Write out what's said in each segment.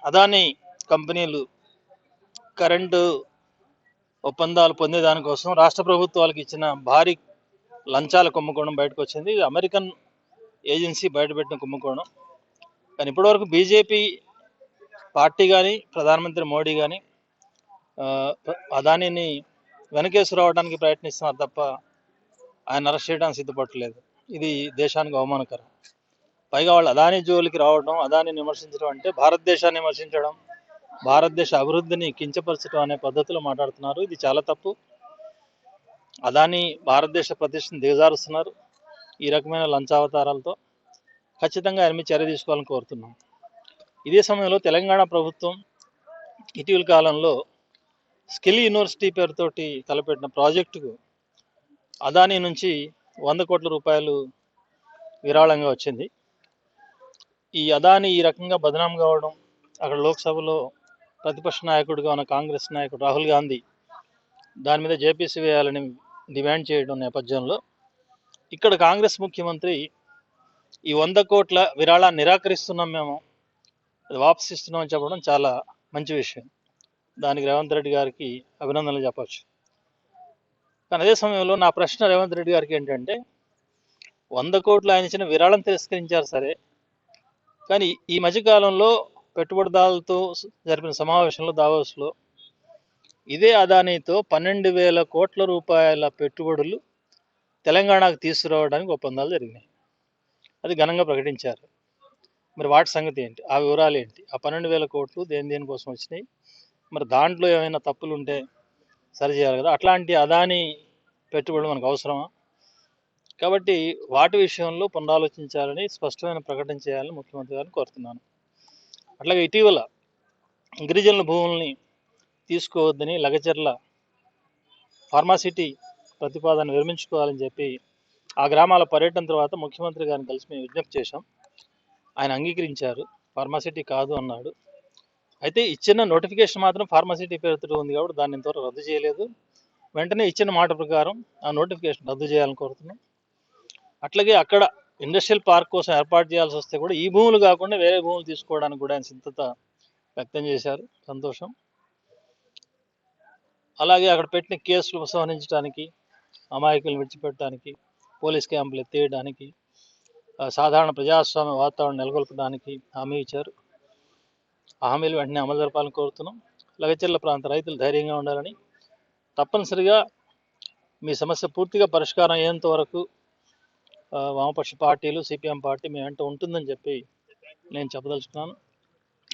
అదానీ కంపెనీలు కరెంటు ఒప్పందాలు పొందేదానికోసం రాష్ట్ర ప్రభుత్వాలకు ఇచ్చిన భారీ లంచాల కుంభకోణం బయటకు వచ్చింది. ఇది అమెరికన్ ఏజెన్సీ బయటపెట్టిన కుంభకోణం. కానీ ఇప్పటివరకు బీజేపీ పార్టీ కానీ ప్రధానమంత్రి మోడీ కానీ అదానీని వెనకేసి రావడానికి ప్రయత్నిస్తున్నారు తప్ప ఆయన అరెస్ట్ చేయడానికి సిద్ధపడలేదు. ఇది దేశానికి అవమానకరం. పైగా వాళ్ళు అదానీ జోలికి రావడం, అదానీని విమర్శించడం అంటే భారతదేశాన్ని విమర్శించడం, భారతదేశ అభివృద్ధిని కించపరచడం అనే పద్ధతిలో మాట్లాడుతున్నారు. ఇది చాలా తప్పు. అదానీ భారతదేశ ప్రతిష్టను దిగజారుస్తున్నారు. ఈ రకమైన లంచావతారాలతో ఖచ్చితంగా ఆయన మీద చర్య తీసుకోవాలని కోరుతున్నాం. ఇదే సమయంలో తెలంగాణ ప్రభుత్వం ఇటీవల కాలంలో స్కిల్ యూనివర్సిటీ పేరుతోటి తలపెట్టిన ప్రాజెక్టుకు అదానీ నుంచి 100 కోట్ల రూపాయలు విరాళంగా వచ్చింది. ఈ అదానీ ఈ రకంగా బదనాం కావడం, అక్కడ లోక్సభలో ప్రతిపక్ష నాయకుడిగా ఉన్న కాంగ్రెస్ నాయకుడు రాహుల్ గాంధీ దాని మీద జేపీసీ వేయాలని డిమాండ్ చేయడం నేపథ్యంలో ఇక్కడ కాంగ్రెస్ ముఖ్యమంత్రి ఈ 100 కోట్ల విరాళాన్ని నిరాకరిస్తున్నాం, మేము అది వాపసు ఇస్తున్నామని చెప్పడం చాలా మంచి విషయం. దానికి రేవంత్ రెడ్డి గారికి అభినందనలు చెప్పచ్చు. కానీ అదే సమయంలో నా ప్రశ్న రేవంత్ రెడ్డి గారికి ఏంటంటే, 100 కోట్లు ఆయన ఇచ్చిన విరాళం తిరస్కరించారు సరే, కానీ ఈ మధ్యకాలంలో పెట్టుబడిదారులతో జరిపిన సమావేశంలో దావోస్లో ఇదే అదానీతో 12,000 కోట్ల రూపాయల పెట్టుబడులు తెలంగాణకు తీసుకురావడానికి ఒప్పందాలు జరిగినాయి. అది ఘనంగా ప్రకటించారు. మరి వాటి సంగతి ఏంటి, ఆ వివరాలు ఏంటి, ఆ 12,000 కోట్లు దేనికోసం వచ్చినాయి, మరి దాంట్లో ఏమైనా తప్పులు ఉంటే సరిచేయాలి కదా. అట్లాంటి అదానీ పెట్టుబడులు మనకు అవసరమా? కాబట్టి వాటి విషయంలో పునరాలోచించాలని స్పష్టమైన ప్రకటన చేయాలని ముఖ్యమంత్రి గారిని కోరుతున్నాను. అట్లాగే ఇటీవల గిరిజనుల భూముల్ని తీసుకోవద్దని లగచర్ల ఫార్మాసిటీ ప్రతిపాదన విరమించుకోవాలని చెప్పి ఆ గ్రామాల పర్యటన తర్వాత ముఖ్యమంత్రి గారిని కలిసి మేము విజ్ఞప్తి చేశాం. ఆయన అంగీకరించారు, ఫార్మాసిటీ కాదు అన్నాడు. అయితే ఇచ్చిన నోటిఫికేషన్ మాత్రం ఫార్మాసిటీ పేరుతో ఉంది కాబట్టి దాన్ని ఇంతవరకు రద్దు చేయలేదు. వెంటనే ఇచ్చిన మాట ప్రకారం ఆ నోటిఫికేషన్ రద్దు చేయాలని కోరుతున్నాం. అట్లాగే అక్కడ ఇండస్ట్రియల్ పార్క్ కోసం ఏర్పాటు చేయాల్సి వస్తే కూడా ఈ భూములు కాకుండా వేరే భూములు తీసుకోవడానికి కూడా ఆయన సిద్ధత వ్యక్తం చేశారు, సంతోషం. అలాగే అక్కడ పెట్టిన కేసులు ఉపసంహరించడానికి, అమాయకులను విడిచిపెట్టడానికి, పోలీస్ క్యాంపులు ఎత్తేయడానికి, సాధారణ ప్రజాస్వామ్య వాతావరణం నెలకొల్పడానికి హామీ ఇచ్చారు. ఆ హామీలు వెంటనే అమలు జరపాలని కోరుతున్నాం. లగచర్ల ప్రాంత రైతులు ధైర్యంగా ఉండాలని, తప్పనిసరిగా మీ సమస్య పూర్తిగా పరిష్కారం అయ్యేంత వరకు వామపక్ష పార్టీలు, సిపిఎం పార్టీ మీ వెంట ఉంటుందని చెప్పి నేను చెప్పదలుచుకున్నాను.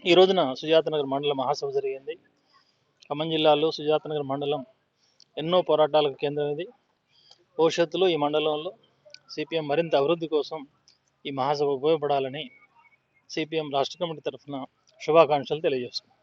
ఈ రోజున సుజాతనగర్ మండల మహాసభ జరిగింది. ఖమ్మం జిల్లాలో సుజాతనగర్ మండలం ఎన్నో పోరాటాలకు కేంద్రం ఇది. భవిష్యత్తులో ఈ మండలంలో సిపిఎం మరింత అభివృద్ధి కోసం ఈ మహాసభ ఉపయోగపడాలని సిపిఎం రాష్ట్ర కమిటీ తరఫున శుభాకాంక్షలు తెలియజేస్తున్నాను.